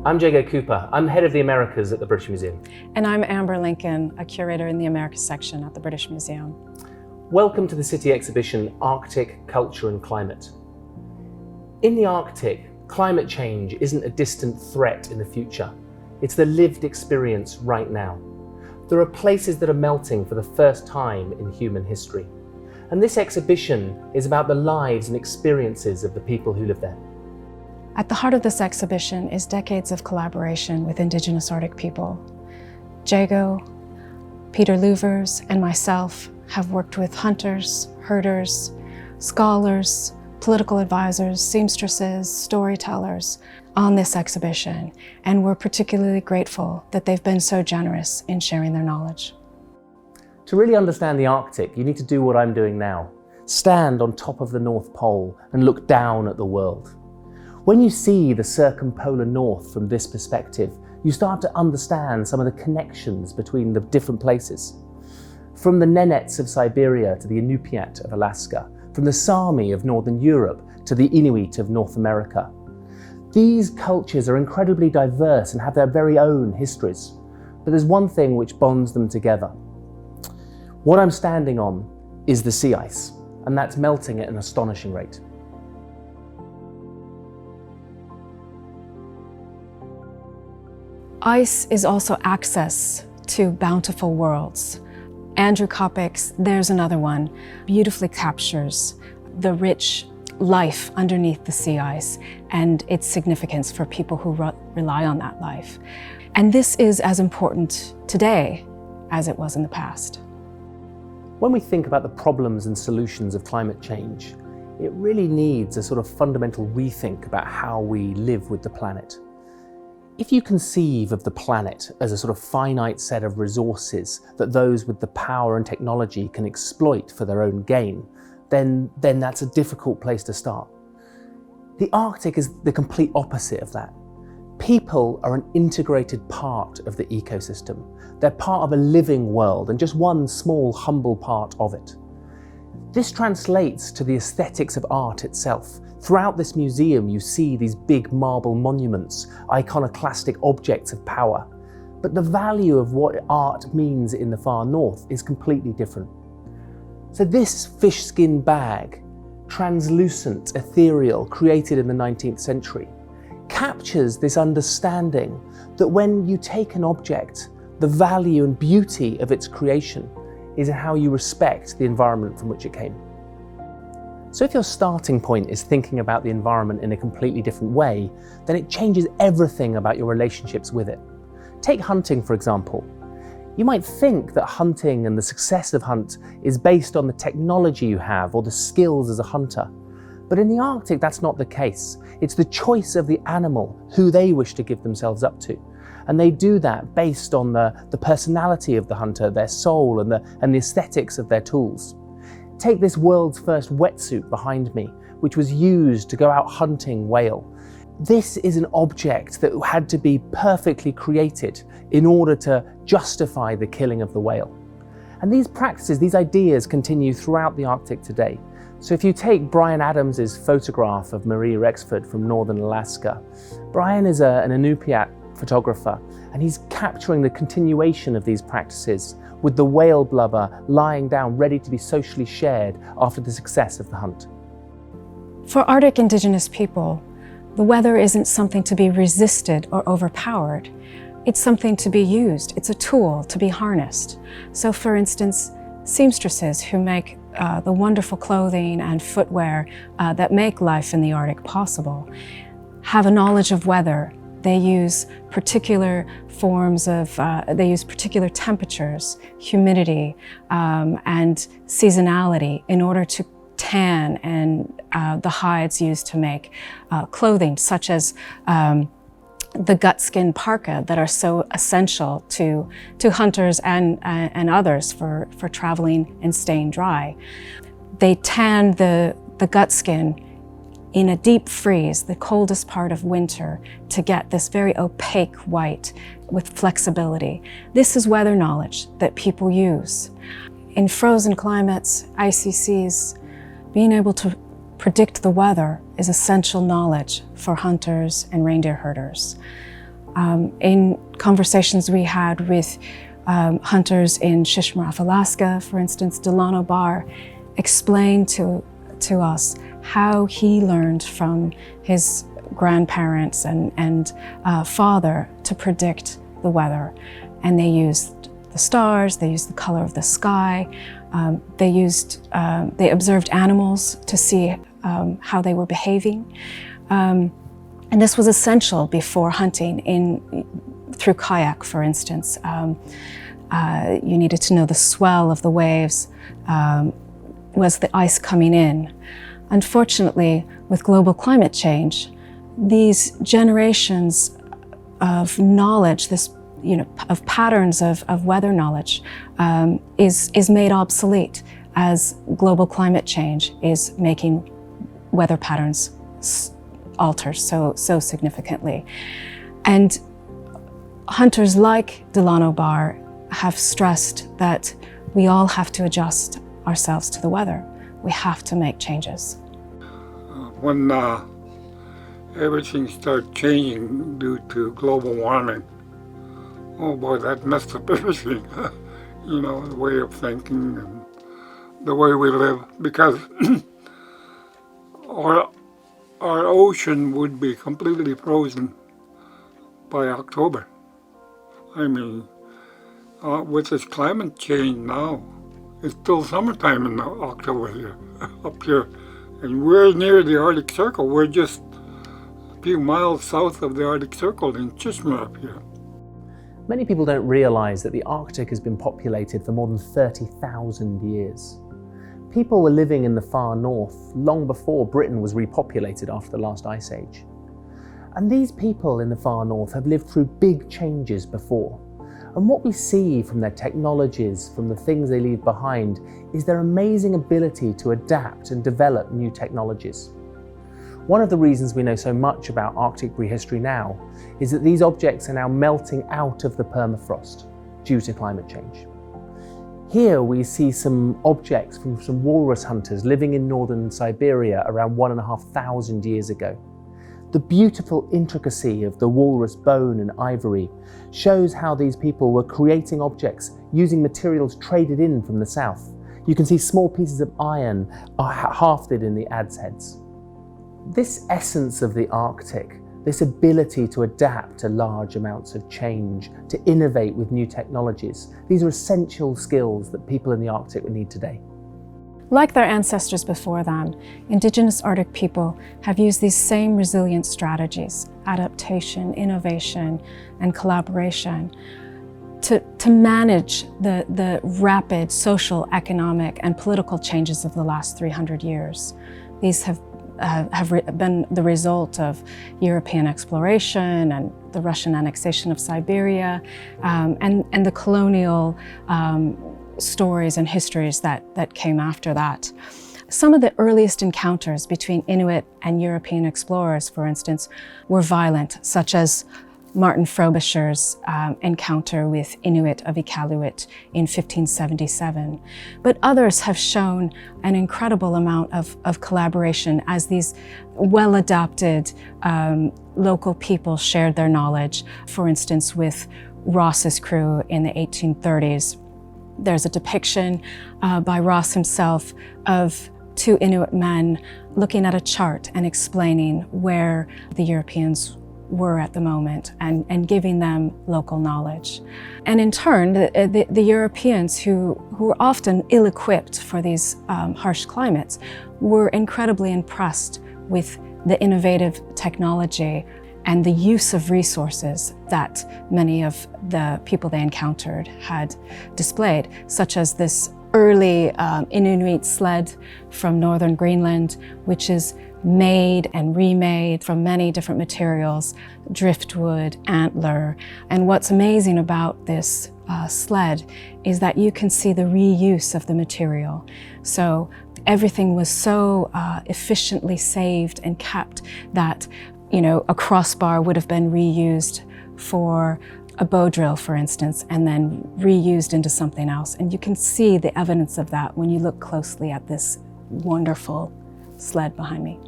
I'm Jago Cooper. I'm head of the Americas at the British Museum. And I'm Amber Lincoln, a curator in the Americas section at the British Museum. Welcome to the City exhibition, Arctic Culture and Climate. In the Arctic, climate change isn't a distant threat in the future. It's the lived experience right now. There are places that are melting for the first time in human history. And this exhibition is about the lives and experiences of the people who live there. At the heart of this exhibition is decades of collaboration with Indigenous Arctic people. Jago, Peter Luvers, and myself have worked with hunters, herders, scholars, political advisors, seamstresses, storytellers on this exhibition, and we're particularly grateful that they've been so generous in sharing their knowledge. To really understand the Arctic, you need to do what I'm doing now. Stand on top of the North Pole and look down at the world. When you see the circumpolar north from this perspective, you start to understand some of the connections between the different places. From the Nenets of Siberia to the Inupiat of Alaska, from the Sami of Northern Europe to the Inuit of North America. These cultures are incredibly diverse and have their very own histories, but there's one thing which bonds them together. What I'm standing on is the sea ice, and that's melting at an astonishing rate. Ice is also access to bountiful worlds. Andrew Kopic's There's Another One beautifully captures the rich life underneath the sea ice and its significance for people who rely on that life. And this is as important today as it was in the past. When we think about the problems and solutions of climate change, it really needs a sort of fundamental rethink about how we live with the planet. If you conceive of the planet as a sort of finite set of resources that those with the power and technology can exploit for their own gain, then that's a difficult place to start. The Arctic is the complete opposite of that. People are an integrated part of the ecosystem. They're part of a living world and just one small, humble part of it. This translates to the aesthetics of art itself. Throughout this museum, you see these big marble monuments, iconoclastic objects of power. But the value of what art means in the far north is completely different. So this fish skin bag, translucent, ethereal, created in the 19th century, captures this understanding that when you take an object, the value and beauty of its creation is in how you respect the environment from which it came. So if your starting point is thinking about the environment in a completely different way, then it changes everything about your relationships with it. Take hunting, for example. You might think that hunting and the success of hunt is based on the technology you have or the skills as a hunter. But in the Arctic, that's not the case. It's the choice of the animal, who they wish to give themselves up to. And they do that based on the personality of the hunter, their soul, and the aesthetics of their tools. Take this world's first wetsuit behind me, which was used to go out hunting whale. This is an object that had to be perfectly created in order to justify the killing of the whale. And these practices, these ideas continue throughout the Arctic today. So if you take Brian Adams's photograph of Marie Rexford from northern Alaska, Brian is an Inupiat photographer, and he's capturing the continuation of these practices with the whale blubber lying down ready to be socially shared after the success of the hunt. For Arctic Indigenous people, the weather isn't something to be resisted or overpowered. It's something to be used. It's a tool to be harnessed. So for instance, seamstresses who make the wonderful clothing and footwear that make life in the Arctic possible have a knowledge of weather. They use particular forms of, they use particular temperatures, humidity, and seasonality in order to tan and the hides used to make clothing, such as the gut skin parka that are so essential to hunters and others for traveling and staying dry. They tan the gut skin in a deep freeze, the coldest part of winter, to get this very opaque white with flexibility. This is weather knowledge that people use. In frozen climates, icy seas, being able to predict the weather is essential knowledge for hunters and reindeer herders. In conversations we had with hunters in Shishmaref, Alaska, for instance, Delano Barr explained to us how he learned from his grandparents and father to predict the weather. And they used the stars, they used the color of the sky, they observed animals to see how they were behaving. And this was essential before hunting through kayak, for instance. You needed to know the swell of the waves. Was the ice coming in? Unfortunately, with global climate change, these generations of knowledge, of patterns of weather knowledge, is made obsolete as global climate change is making weather patterns alter so significantly. And hunters like Delano Barr have stressed that we all have to adjust ourselves to the weather. We have to make changes. When everything started changing due to global warming, oh boy, that messed up everything. The way of thinking and the way we live, because our ocean would be completely frozen by October. I mean, with this climate change now, it's still summertime in October here, up here. And we're near the Arctic Circle. We're just a few miles south of the Arctic Circle in Shishmaref here. Many people don't realize that the Arctic has been populated for more than 30,000 years. People were living in the far north long before Britain was repopulated after the last ice age. And these people in the far north have lived through big changes before. And what we see from their technologies, from the things they leave behind, is their amazing ability to adapt and develop new technologies. One of the reasons we know so much about Arctic prehistory now is that these objects are now melting out of the permafrost due to climate change. Here we see some objects from some walrus hunters living in northern Siberia around 1,500 years ago. The beautiful intricacy of the walrus bone and ivory shows how these people were creating objects using materials traded in from the south. You can see small pieces of iron hafted in the adze heads. This essence of the Arctic, this ability to adapt to large amounts of change, to innovate with new technologies, these are essential skills that people in the Arctic would need today. Like their ancestors before them, Indigenous Arctic people have used these same resilient strategies, adaptation, innovation, and collaboration, to manage the rapid social, economic, and political changes of the last 300 years. These have been the result of European exploration and the Russian annexation of Siberia, and the colonial stories and histories that came after that. Some of the earliest encounters between Inuit and European explorers, for instance, were violent, such as Martin Frobisher's encounter with Inuit of Iqaluit in 1577. But others have shown an incredible amount of collaboration as these well-adapted local people shared their knowledge, for instance, with Ross's crew in the 1830s. There's a depiction by Ross himself of two Inuit men looking at a chart and explaining where the Europeans were at the moment and giving them local knowledge. And in turn, the Europeans who were often ill-equipped for these harsh climates were incredibly impressed with the innovative technology and the use of resources that many of the people they encountered had displayed, such as this early Inuit sled from northern Greenland, which is made and remade from many different materials, driftwood, antler. And what's amazing about this sled is that you can see the reuse of the material. So everything was so efficiently saved and kept that a crossbar would have been reused for a bow drill, for instance, and then reused into something else. And you can see the evidence of that when you look closely at this wonderful sled behind me.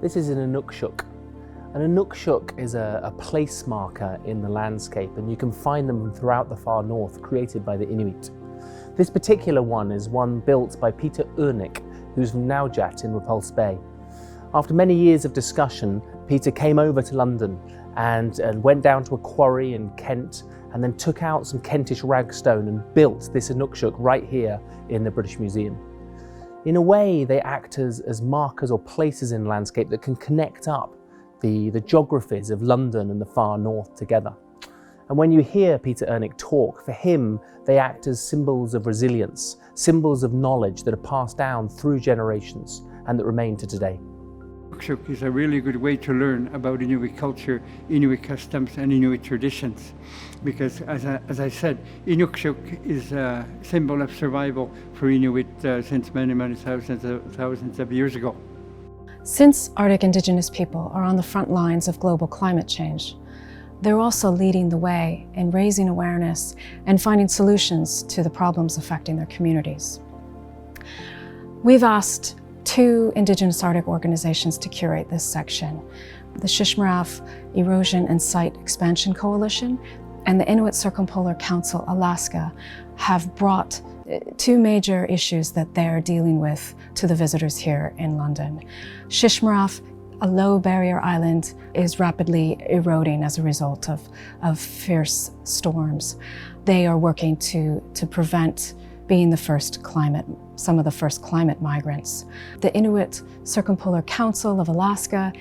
This is an Inukshuk, An Inukshuk is a place marker in the landscape, and you can find them throughout the far north, created by the Inuit. This particular one is one built by Peter Urnik, who's from Naujat in Repulse Bay. After many years of discussion, Peter came over to London and went down to a quarry in Kent, and then took out some Kentish ragstone and built this Inukshuk right here in the British Museum. In a way, they act as markers or places in landscape that can connect up the geographies of London and the far north together. And when you hear Peter Urnik talk, for him, they act as symbols of resilience, symbols of knowledge that are passed down through generations and that remain to today. Inukshuk is a really good way to learn about Inuit culture, Inuit customs and Inuit traditions, because as I said, Inukshuk is a symbol of survival for Inuit since many thousands of years ago. Since Arctic Indigenous people are on the front lines of global climate change, they're also leading the way in raising awareness and finding solutions to the problems affecting their communities. We've asked 2 Indigenous Arctic organizations to curate this section. The Shishmaref Erosion and Site Expansion Coalition and the Inuit Circumpolar Council Alaska have brought 2 major issues that they're dealing with to the visitors here in London. Shishmaref, a low barrier island, is rapidly eroding as a result of fierce storms. They are working to prevent being some of the first climate migrants. The Inuit Circumpolar Council of Alaska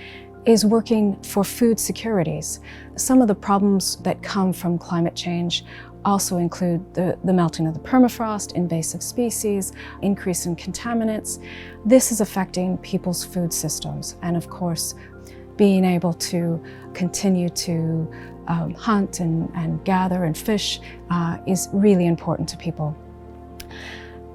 is working for food securities. Some of the problems that come from climate change also include the melting of the permafrost, invasive species, increase in contaminants. This is affecting people's food systems, and of course, being able to continue to hunt and gather and fish is really important to people.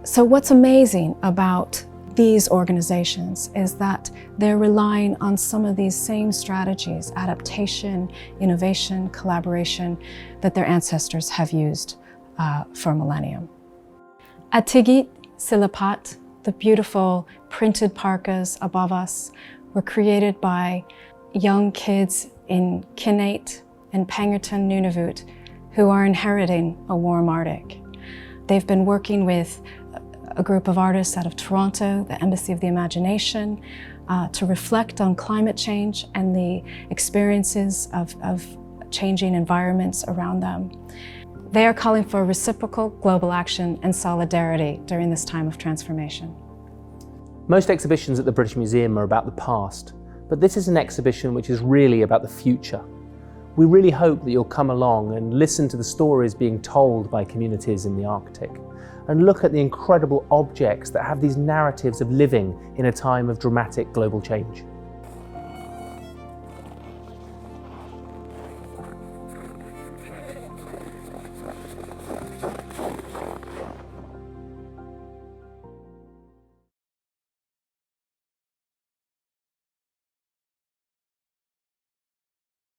So what's amazing about these organizations is that they're relying on some of these same strategies, adaptation, innovation, collaboration, that their ancestors have used for a millennium. Atigit Silapat, the beautiful printed parkas above us, were created by young kids in Kinait and Pangerton, Nunavut, who are inheriting a warm Arctic. They've been working with a group of artists out of Toronto, the Embassy of the Imagination, to reflect on climate change and the experiences of changing environments around them. They are calling for reciprocal global action and solidarity during this time of transformation. Most exhibitions at the British Museum are about the past, but this is an exhibition which is really about the future. We really hope that you'll come along and listen to the stories being told by communities in the Arctic, and look at the incredible objects that have these narratives of living in a time of dramatic global change.